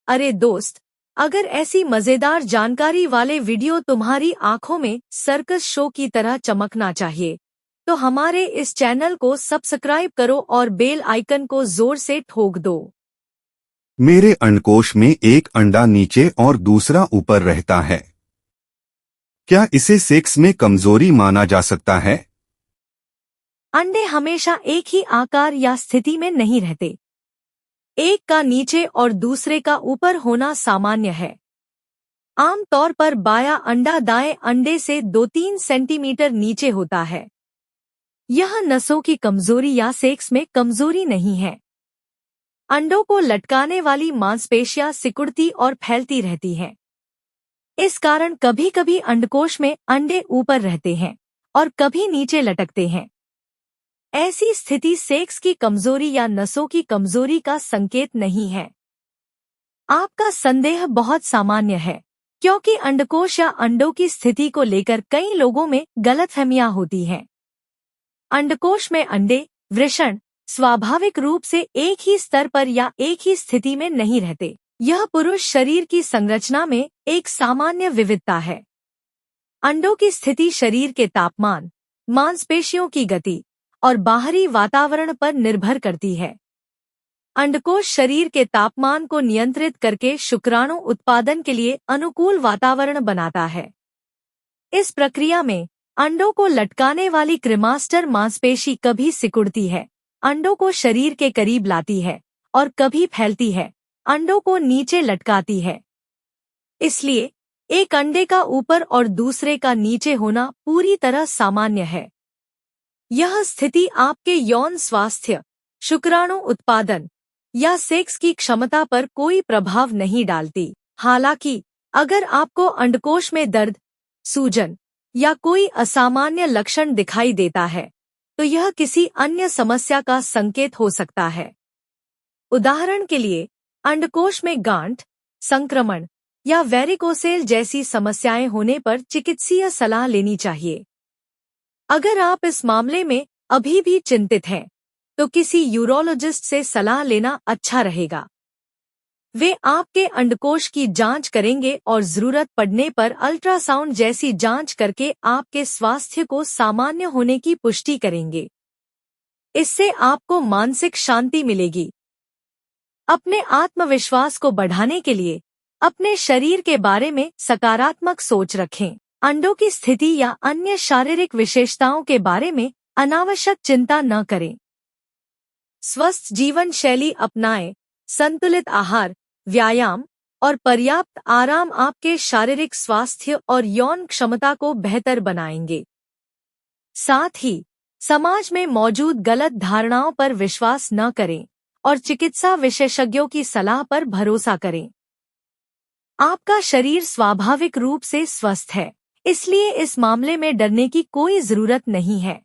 अरे दोस्त, अगर ऐसी मजेदार जानकारी वाले वीडियो तुम्हारी आंखों में सर्कस शो की तरह चमकना चाहिए तो हमारे इस चैनल को सब्सक्राइब करो और बेल आइकन को जोर से ठोक दो। मेरे अंडकोश में एक अंडा नीचे और दूसरा ऊपर रहता है। क्या इसे सेक्स में कमजोरी माना जा सकता है? अंडे हमेशा एक ही आकार या स्थिति में नहीं रहते। एक का नीचे और दूसरे का ऊपर होना सामान्य है। आमतौर पर बायां अंडा दाएं अंडे से 2-3 सेंटीमीटर नीचे होता है। यह नसों की कमजोरी या सेक्स में कमजोरी नहीं है। अंडों को लटकाने वाली मांसपेशियां सिकुड़ती और फैलती रहती हैं। इस कारण कभी कभी अंडकोश में अंडे ऊपर रहते हैं और कभी नीचे लटकते हैं। ऐसी स्थिति सेक्स की कमजोरी या नसों की कमजोरी का संकेत नहीं है। आपका संदेह बहुत सामान्य है, क्योंकि अंडकोश या अंडों की स्थिति को लेकर कई लोगों में गलतफहमियां होती हैं। अंडकोश में अंडे, वृषण, स्वाभाविक रूप से एक ही स्तर पर या एक ही स्थिति में नहीं रहते। यह पुरुष शरीर की संरचना में एक सामान्य विविधता है। अंडों की स्थिति शरीर के तापमान, मांसपेशियों की गति और बाहरी वातावरण पर निर्भर करती है। अंडकोश शरीर के तापमान को नियंत्रित करके शुक्राणु उत्पादन के लिए अनुकूल वातावरण बनाता है। इस प्रक्रिया में अंडों को लटकाने वाली क्रीमास्टर मांसपेशी कभी सिकुड़ती है, अंडों को शरीर के करीब लाती है, और कभी फैलती है, अंडों को नीचे लटकाती है। इसलिए एक अंडे का ऊपर और दूसरे का नीचे होना पूरी तरह सामान्य है। यह स्थिति आपके यौन स्वास्थ्य, शुक्राणु उत्पादन या सेक्स की क्षमता पर कोई प्रभाव नहीं डालती। हालांकि अगर आपको अंडकोश में दर्द, सूजन या कोई असामान्य लक्षण दिखाई देता है तो यह किसी अन्य समस्या का संकेत हो सकता है। उदाहरण के लिए, अंडकोश में गांठ, संक्रमण या वेरिकोसेल जैसी समस्याएं होने पर चिकित्सीय सलाह लेनी चाहिए। अगर आप इस मामले में अभी भी चिंतित हैं, तो किसी यूरोलॉजिस्ट से सलाह लेना अच्छा रहेगा। वे आपके अंडकोश की जांच करेंगे और जरूरत पड़ने पर अल्ट्रासाउंड जैसी जांच करके आपके स्वास्थ्य को सामान्य होने की पुष्टि करेंगे। इससे आपको मानसिक शांति मिलेगी। अपने आत्मविश्वास को बढ़ाने के लिए अपने शरीर के बारे में सकारात्मक सोच रखें। अंडों की स्थिति या अन्य शारीरिक विशेषताओं के बारे में अनावश्यक चिंता न करें। स्वस्थ जीवन शैली अपनाएं। संतुलित आहार, व्यायाम और पर्याप्त आराम आपके शारीरिक स्वास्थ्य और यौन क्षमता को बेहतर बनाएंगे। साथ ही समाज में मौजूद गलत धारणाओं पर विश्वास न करें और चिकित्सा विशेषज्ञों की सलाह पर भरोसा करें। आपका शरीर स्वाभाविक रूप से स्वस्थ है, इसलिए इस मामले में डरने की कोई जरूरत नहीं है।